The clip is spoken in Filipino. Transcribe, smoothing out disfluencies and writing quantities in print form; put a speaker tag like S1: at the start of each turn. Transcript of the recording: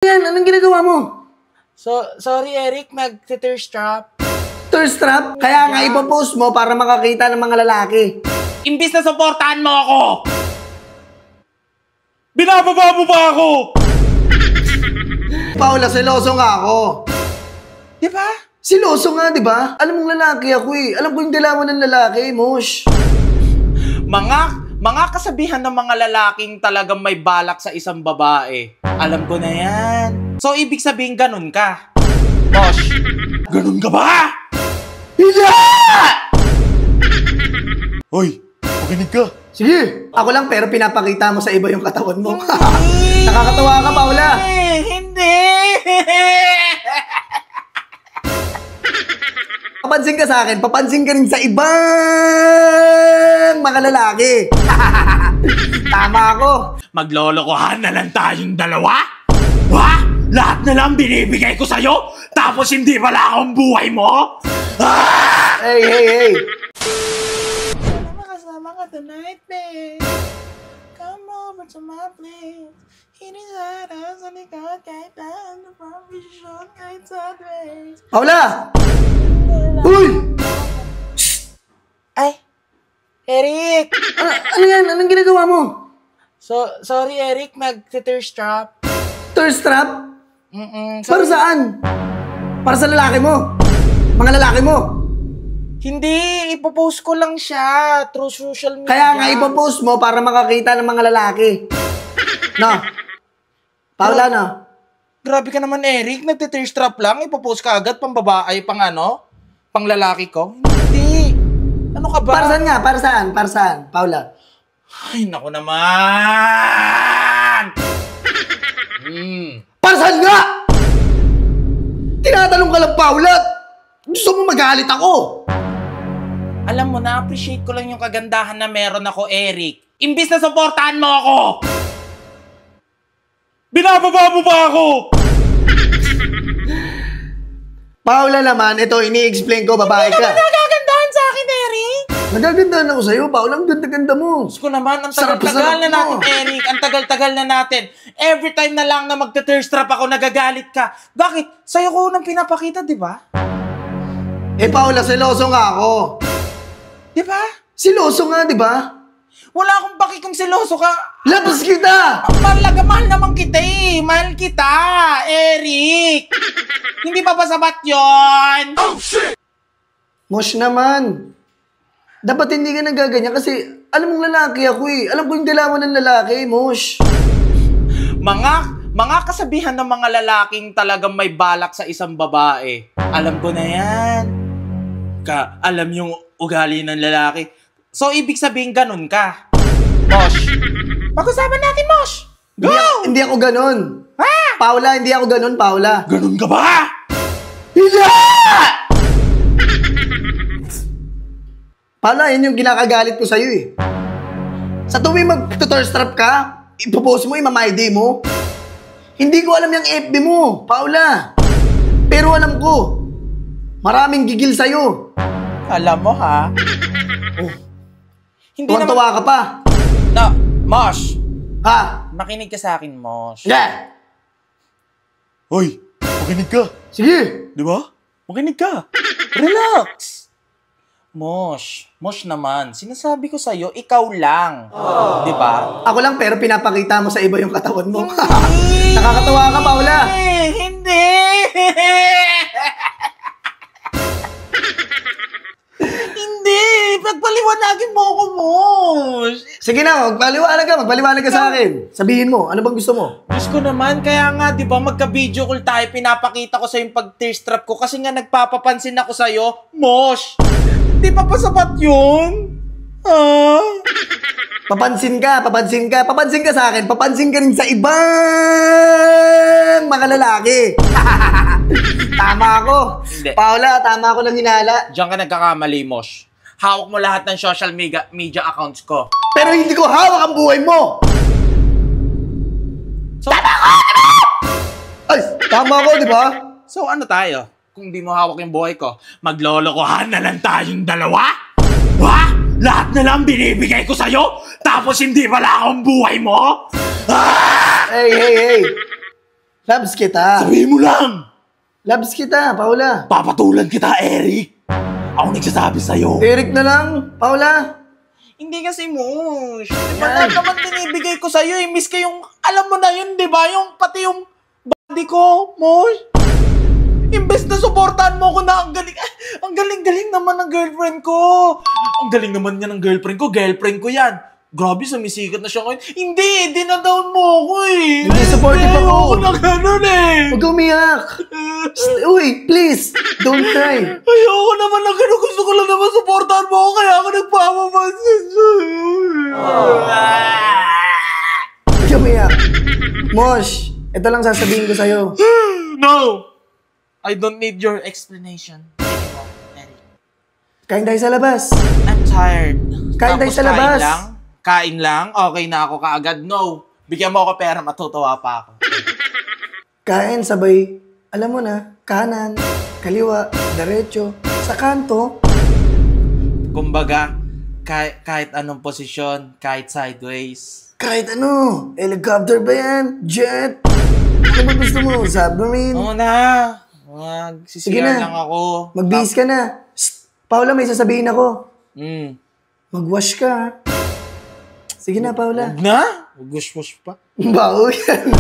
S1: Yan, anong ginagawa mo?
S2: Sorry Eric, mag-thirst trap.
S1: Thirst trap? Kaya nga ipopost mo para makakita ng mga lalaki.
S2: Imbis na supportahan mo ako! Binababa mo ba ako?
S1: Paula, seloso nga ako.
S2: Di ba?
S1: Siloso nga, di ba? Alam mong lalaki ako eh. Alam ko yung dilawan ng lalaki, Mosh.
S2: Mga kasabihan ng mga lalaking talagang may balak sa isang babae. Alam ko na yan. So, ibig sabihin ganun ka. Mosh, ganun ka ba?
S1: Hindi!
S2: Hoy, makinig ka.
S1: Sige, ako lang pero pinapakita mo sa iba yung katawan mo. Nakakatawa ka, Paula.
S2: Hindi!
S1: Papansin ka sa akin, papansin ka rin sa ibang mga lalaki. Tama ako.
S2: Maglolokohan na lang tayong dalawa? Ha? Lahat na lang binibigay ko sa'yo? Tapos hindi pala akong buhay mo? Ah!
S1: Hey.
S2: Kasama ka tonight, babe. Come over to my place. Hinisara sa likod kahit ang provision kahit sa dress.
S1: Paula! Uy!
S2: Ay! Eric!
S1: Ano yan? Anong ginagawa mo?
S2: Sorry Eric, mag-thirst trap.
S1: Thirst trap? Para
S2: Sorry.
S1: saan? Para sa lalaki mo? Mga lalaki mo?
S2: Hindi, ipopost ko lang siya through social media.
S1: Kaya nga ipopost mo para makakita ng mga lalaki. No? Paula, no?
S2: Grabe ka naman, Eric. Nagte-thirst trap lang. Ipopost ka agad pang babae, pang ano? Pang lalaki ko? Hindi. Ano ka ba?
S1: Para saan nga? Para saan? Para saan? Paula?
S2: Ay, naku naman!
S1: Para saan nga? Tinatanong ka lang, Paula. Gusto mo magalit ako.
S2: Alam mo, na-appreciate ko lang yung kagandahan na meron ako, Eric. Imbis na supportahan mo ako! Binababa mo ba ako?
S1: Paula naman, ito, ini-explain ko, babae ka.
S2: Hindi naman nagagandahan sa akin, Eric.
S1: Nagagandahan ako sa'yo, Paula. Ang ganda-ganda mo.
S2: Gusto ko naman, ang
S1: Sarap
S2: tagal-tagal na
S1: mo.
S2: natin, Eric. Ang tagal-tagal na natin. Every time na lang na magte-thirst trap ako, nagagalit ka. Bakit? Sa'yo ko nang pinapakita, di ba?
S1: Eh, Paula, seloso nga ako.
S2: Di ba?
S1: Siloso nga, di ba?
S2: Wala akong paki kung seloso ka.
S1: Labas kita!
S2: Ang mahal naman kita eh. Mahal kita, Eric. Hindi pa ba sabat yun?
S1: Oh, shit! Mosh naman. Dapat hindi ka nagaganyan kasi alam mong lalaki ako eh. Alam ko yung dilawan ng lalaki, Mosh.
S2: Mga kasabihan ng mga lalaking talagang may balak sa isang babae. Alam ko na yan. Alam yung ugali ng lalaki. So, ibig sabihin ganun ka. Mosh. Pag-usapan natin, Mosh. Go!
S1: Hindi ako ganun.
S2: Ha?
S1: Paula, hindi ako ganun, Paula.
S2: Ganun ka ba?
S1: Hindi! Paula, yun yung ginakagalit ko sa'yo eh. Sa tuwing mag-thirst trap ka, ipopost mo, imam-ID mo. Hindi ko alam yung FB mo, Paula. Pero alam ko, maraming gigil sa'yo.
S2: Alam mo, ha?
S1: Oh.
S2: Hindi naman...
S1: Tuwan-tuwa ka pa.
S2: No, Mosh.
S1: Ha?
S2: Makinig ka sa akin, Mosh.
S1: Yeah.
S2: Hoy, makinig ka.
S1: Sige.
S2: Di ba? Makinig ka. Relax. Mosh naman. Sinasabi ko sa'yo, ikaw lang. Di ba?
S1: Ako lang pero pinapakita mo sa iba yung katawan mo. Nakakatawa ka, Paula.
S2: Hindi! Hindi! Pagpaliwanagin mo ako, Mosh!
S1: Sige na, magpaliwanag ka sa akin. Sabihin mo, ano bang gusto mo?
S2: Diyos ko naman, kaya nga, di ba, magka-video call tayo, pinapakita ko sa'yo yung pag-thirst trap ko kasi nga nagpapapansin ako sa'yo, Mosh! Di pa pasapat yun? Ah?
S1: Papansin ka sa akin, papansin ka rin sa ibang mga lalaki. Tama ako.
S2: Hindi.
S1: Paula, tama ako ng hinala.
S2: Diyan ka nagkakamali, Mosh. Hawak mo lahat ng social media accounts ko.
S1: Pero hindi ko hawak ang buhay mo.
S2: So,
S1: Ay, tama ako, di ba?
S2: So ano tayo? Kung di mo hawak yung buhay ko, maglolokohan na lang tayong dalawa? Ha? Lahat na lang binibigay ko sa'yo? Tapos hindi pala akong buhay mo? Ah!
S1: Hey. Labs kita.
S2: Sabihin mo lang!
S1: Labs kita, Paula.
S2: Papatulan kita, Eric! Ako nagsasabi sa'yo.
S1: Eric na lang, Paula.
S2: Hindi kasi, Mosh. Diba lahat naman tinibigay ko sa'yo eh. Miss ka yung, alam mo na yun, diba? Yung, pati yung body ko, Mosh. Imbes na supportahan mo ko na ang galing naman ng girlfriend ko. Ang galing naman niya ng girlfriend ko yan. Grabe, sumisikat na siya ngayon. Hindi, dinadown mo ako eh.
S1: Hindi, supportive ako.
S2: Ayoko na ganun eh.
S1: Huwag umiyak. Uy, please, don't cry.
S2: Ayoko naman na ganun. Gusto ko lang naman supportahan mo ako kaya ako nagpapapansin sa'yo.
S1: Huwag umiyak. Mosh, ito lang sasabihin ko sa'yo.
S2: No! I don't need your explanation anymore, Eric.
S1: Kain tayo sa labas.
S2: I'm tired.
S1: Kain tayo sa labas.
S2: Kain lang? Okay na ako kaagad? No. Bigyan mo ako pera, matutuwa pa ako.
S1: Kain sabay, alam mo na, kanan, kaliwa, diretso, sa kanto.
S2: Kumbaga, kahit anong posisyon, kahit sideways.
S1: Kahit ano, helicopter ba yan? Jet? Ano ba gusto mo? Submarine?
S2: Oo na.
S1: Sige
S2: Magsisiyar
S1: na.
S2: lang ako.
S1: Magbihis ka na. Shh! Paula, may sasabihin ako. Mag-wash ka, ha? Sige na, Paula.
S2: Huwag na? Gush-gush pa.
S1: Baho yan.